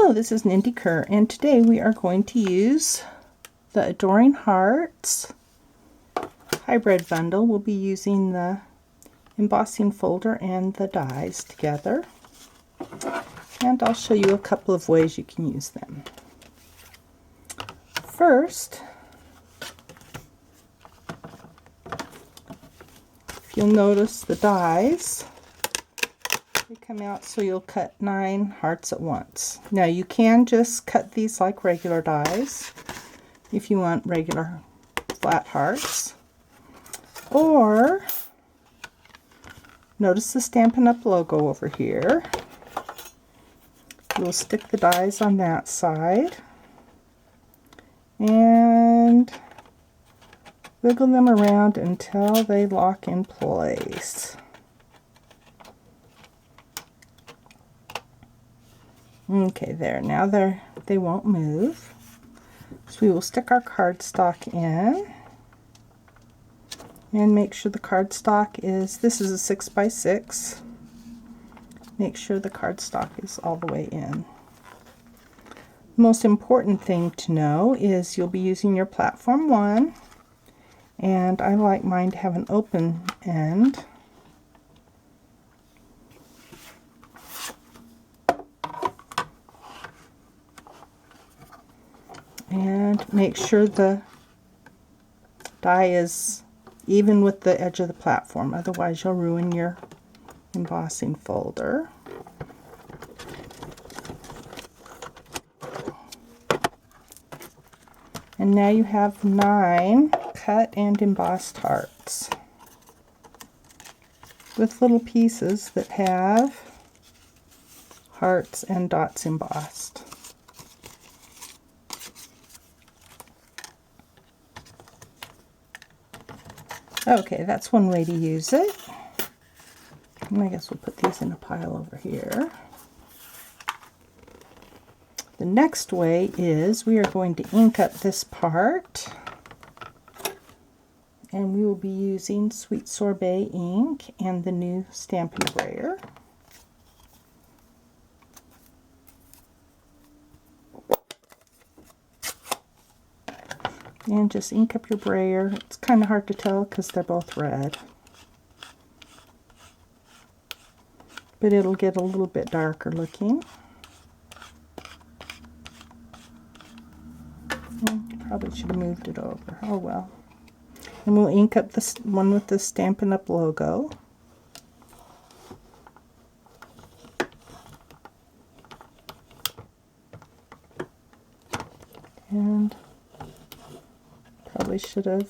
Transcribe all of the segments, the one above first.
Hello, this is Nindy Kerr, and today we are going to use the Adoring Hearts hybrid bundle. We'll be using the embossing folder and the dies together, and I'll show you a couple of ways you can use them. First, if you'll notice the dies, they come out so you'll cut 9 hearts at once. Now you can just cut these like regular dies if you want regular flat hearts, or notice the Stampin' Up! Logo over here. You'll stick the dies on that side and wiggle them around until they lock in place. Okay, there. Now they won't move. So we will stick our cardstock in and make sure the cardstock is, this is a 6 by 6. Make sure the cardstock is all the way in. The most important thing to know is you'll be using your platform 1, and I like mine to have an open end. And make sure the die is even with the edge of the platform, otherwise you'll ruin your embossing folder. And now you have 9 cut and embossed hearts with little pieces that have hearts and dots embossed. Okay, that's one way to use it. And I guess we'll put these in a pile over here. The next way is we are going to ink up this part, and we will be using Sweet Sorbet ink and the new Stampin' Brayer. And just ink up your brayer. It's kind of hard to tell because they're both red, but it'll get a little bit darker looking. Probably should have moved it over. Oh well. And we'll ink up this one with the Stampin' Up! Logo. And probably should have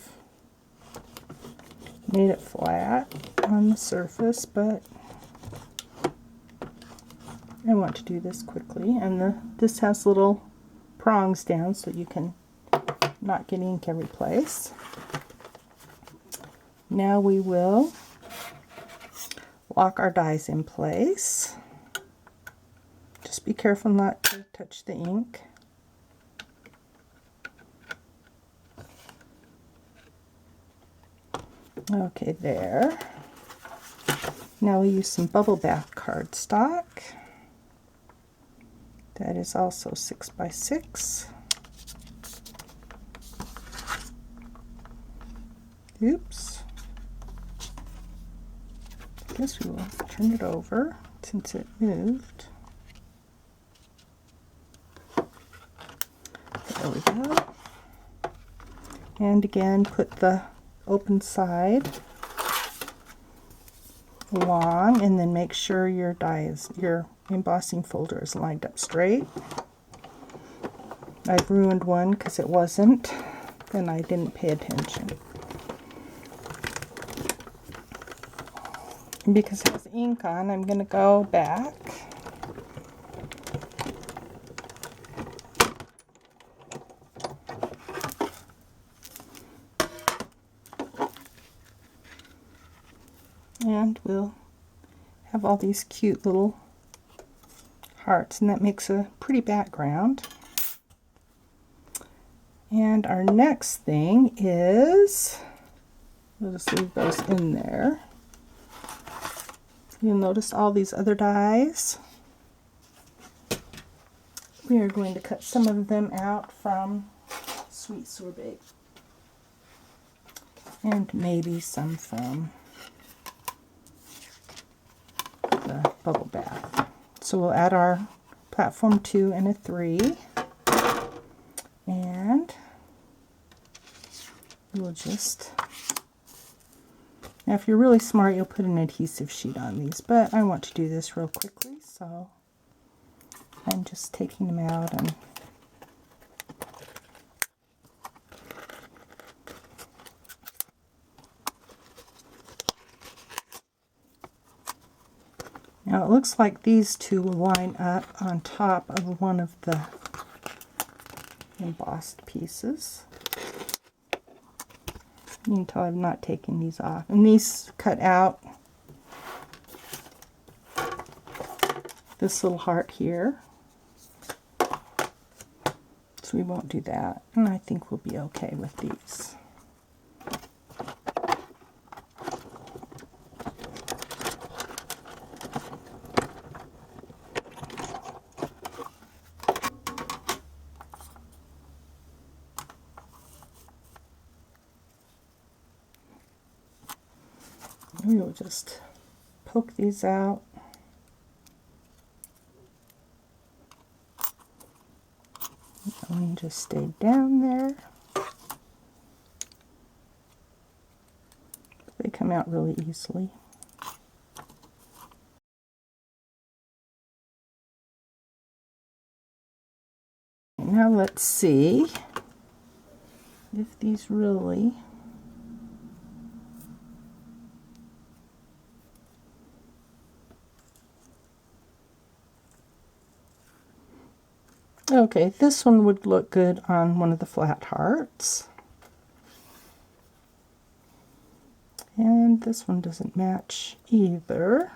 made it flat on the surface, but I want to do this quickly. And this has little prongs down so you can not get ink every place. Now we will lock our dies in place. Just be careful not to touch the ink. Okay, there. Now we use some bubble bath cardstock. That is also 6 by 6. Oops. I guess we will turn it over since it moved. There we go. And again, put the open side along, and then make sure your embossing folder is lined up straight. I've ruined one because it wasn't, and I didn't pay attention. And because it has ink on, I'm going to go back and we'll have all these cute little hearts, and that makes a pretty background. And our next thing is, we'll just leave those in there. You'll notice all these other dies We are going to cut some of them out from Sweet Sorbet. And maybe some from the Bubble Bath. So we'll add our platform 2 and a 3. And we'll just... Now if you're really smart, you'll put an adhesive sheet on these, but I want to do this real quickly, so I'm just taking them out and now it looks like these two will line up on top of one of the embossed pieces. You can tell I'm not taking these off. And these cut out this little heart here. So we won't do that. And I think we'll be okay with these. We will just poke these out. That one just stayed down there. They come out really easily. Now let's see if these really okay, this one would look good on one of the flat hearts. And this one doesn't match either.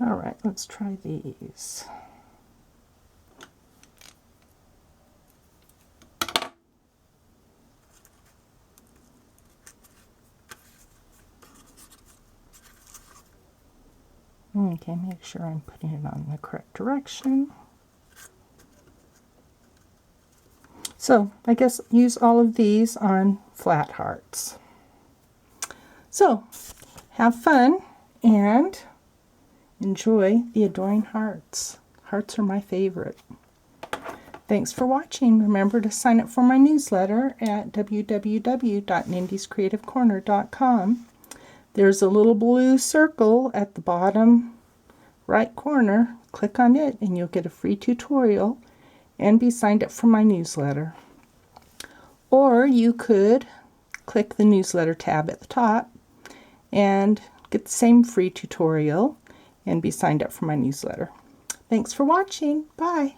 All right, let's try these. Okay, make sure I'm putting it on the correct direction. So, I guess use all of these on flat hearts. So, have fun and enjoy the adoring hearts. Hearts are my favorite. Thanks for watching. Remember to sign up for my newsletter at www.nindiescreativecorner.com. There's a little blue circle at the bottom right corner. Click on it and you'll get a free tutorial and be signed up for my newsletter. Or you could click the newsletter tab at the top and get the same free tutorial and be signed up for my newsletter. Thanks for watching. Bye.